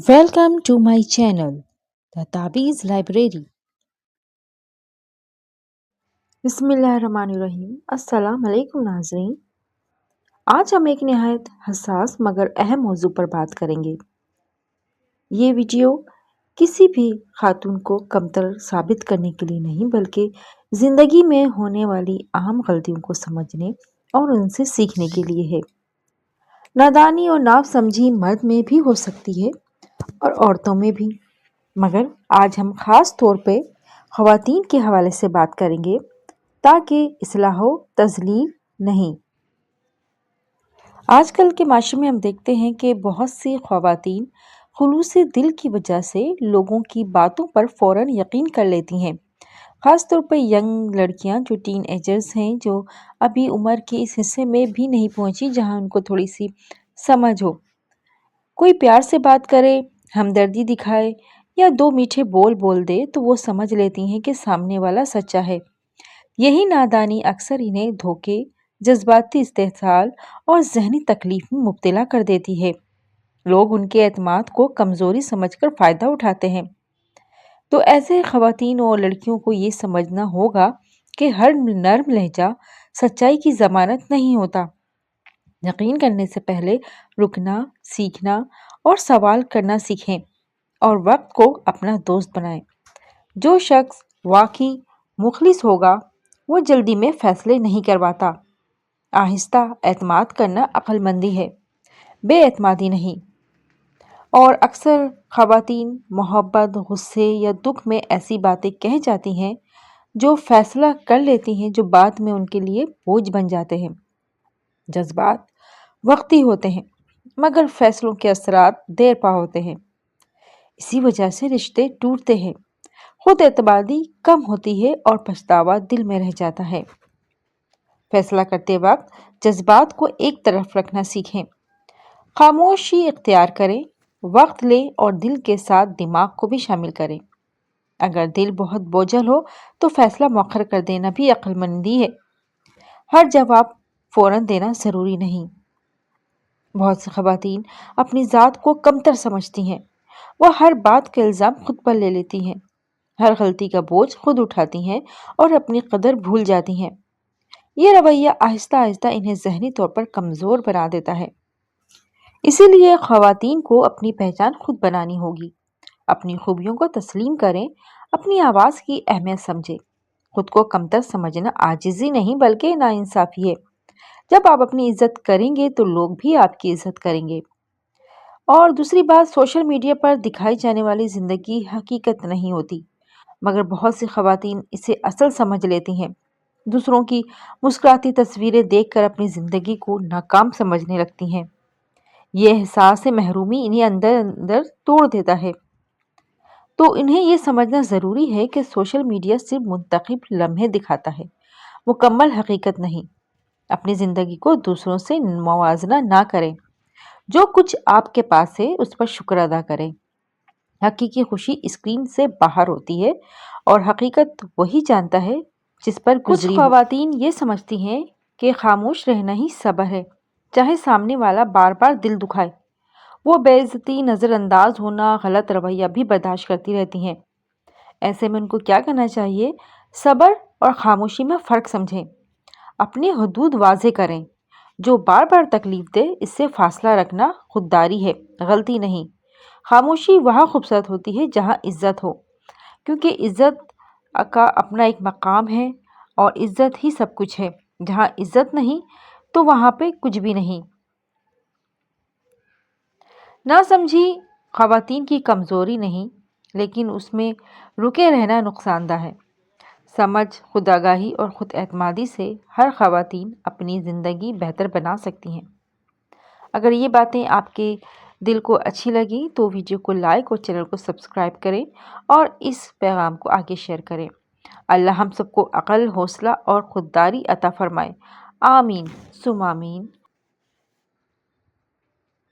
Welcome to my channel, The Tabiz Library. बिस्मिल्लाहिर्रहमानिर्रहीम। अस्सलाम वालेकुम नाज़रीन। आज हम एक नहायत हसास मगर अहम मौजू पर बात करेंगे। ये वीडियो किसी भी खातून को कमतर साबित करने के लिए नहीं बल्कि ज़िंदगी में होने वाली अहम गलतियों को समझने और उनसे सीखने के लिए है। नादानी और नासमझी मर्द में भी हो सकती है और औरतों में भी, मगर आज हम ख़ास तौर पे ख़वातीन के हवाले से बात करेंगे ताकि इस्लाह हो, तज़लील नहीं। आजकल के माशरे में हम देखते हैं कि बहुत सी ख़वातीन खुलूसी दिल की वजह से लोगों की बातों पर फ़ौरन यकीन कर लेती हैं। ख़ास तौर पर यंग लड़कियां जो टीन एजर्स हैं, जो अभी उम्र के इस हिस्से में भी नहीं पहुंची जहां उनको थोड़ी सी समझ हो। कोई प्यार से बात करे, हमदर्दी दिखाए या दो मीठे बोल बोल दे तो वो समझ लेती हैं कि सामने वाला सच्चा है। यही नादानी अक्सर इन्हें धोखे, जज्बाती इस्तेहसाल और जहनी तकलीफ में मुब्तला कर देती है। लोग उनके एतमाद को कमज़ोरी समझकर फ़ायदा उठाते हैं। तो ऐसे ख़वातीन और लड़कियों को ये समझना होगा कि हर नर्म लहजा सच्चाई की ज़मानत नहीं होता। यकीन करने से पहले रुकना, सीखना और सवाल करना सीखें और वक्त को अपना दोस्त बनाएं। जो शख्स वाकई मुखलिस होगा वो जल्दी में फैसले नहीं करवाता। आहिस्ता एतमाद करना अक्लमंदी है, बेएतमादी नहीं। और अक्सर ख़वातीन मोहब्बत, गुस्से या दुख में ऐसी बातें कह जाती हैं जो फैसला कर लेती हैं, जो बाद में उनके लिए बोझ बन जाते हैं। जज्बात वक्ती होते हैं मगर फैसलों के असरात देर पा होते हैं। इसी वजह से रिश्ते टूटते हैं, खुद एतमादी कम होती है और पछतावा दिल में रह जाता है। फैसला करते वक्त जज्बात को एक तरफ रखना सीखें, खामोशी इख्तियार करें, वक्त लें और दिल के साथ दिमाग को भी शामिल करें। अगर दिल बहुत बोझल हो तो फैसला मौखर कर देना भी अक्लमंदी है। हर जवाब फौरन देना ज़रूरी नहीं। बहुत सी ख़वातीन अपनी ज़ात को कमतर समझती हैं। वह हर बात का इल्ज़ाम खुद पर ले लेती हैं, हर गलती का बोझ खुद उठाती हैं और अपनी कदर भूल जाती हैं। ये रवैया आहिस्ता आहिस्ता इन्हें ज़हनी तौर पर कमज़ोर बना देता है। इसीलिए ख़वातीन को अपनी पहचान खुद बनानी होगी। अपनी खूबियों को तस्लीम करें, अपनी आवाज़ की अहमियत समझें। खुद को कमतर समझना आजिज़ी नहीं बल्कि नाइंसाफ़ी है। जब आप अपनी इज्जत करेंगे तो लोग भी आपकी इज्जत करेंगे। और दूसरी बात, सोशल मीडिया पर दिखाई जाने वाली ज़िंदगी हकीकत नहीं होती, मगर बहुत सी ख़वातीन इसे असल समझ लेती हैं। दूसरों की मुस्कुराती तस्वीरें देखकर अपनी ज़िंदगी को नाकाम समझने लगती हैं। ये एहसास महरूमी इन्हें अंदर अंदर तोड़ देता है। तो इन्हें ये समझना ज़रूरी है कि सोशल मीडिया सिर्फ मुंतखब लम्हे दिखाता है, मुकम्मल हकीकत नहीं। अपनी ज़िंदगी को दूसरों से मुवाजना ना करें। जो कुछ आपके पास है उस पर शुक्र अदा करें। हकीकी खुशी स्क्रीन से बाहर होती है और हकीकत वही जानता है जिस पर गुजरी हो। कुछ ख़वातीन ये समझती हैं कि खामोश रहना ही सब्र है, चाहे सामने वाला बार बार दिल दुखाए। वो बेइज्जती, नज़रअंदाज होना, गलत रवैया भी बर्दाश्त करती रहती हैं। ऐसे में उनको क्या करना चाहिए? सब्र और खामोशी में फ़र्क समझें, अपनी हदूद वाज़े करें। जो बार बार तकलीफ दे इससे फासला रखना खुददारी है, गलती नहीं। खामोशी वहाँ खूबसूरत होती है जहाँ इज्जत हो, क्योंकि इज्जत का अपना एक मकाम है और इज्जत ही सब कुछ है। जहाँ इज्जत नहीं तो वहाँ पे कुछ भी नहीं। ना समझी ख़वातीन की कमज़ोरी नहीं, लेकिन उसमें रुके रहना नुकसानदा है। समझ, खुद आगाही और ख़ुद एतमादी से हर ख़वातीन अपनी ज़िंदगी बेहतर बना सकती हैं। अगर ये बातें आपके दिल को अच्छी लगी तो वीडियो को लाइक और चैनल को सब्सक्राइब करें और इस पैगाम को आगे शेयर करें। अल्लाह हम सबको अक़ल, हौसला और खुददारी अता फ़रमाए। आमीन सुम आमीन।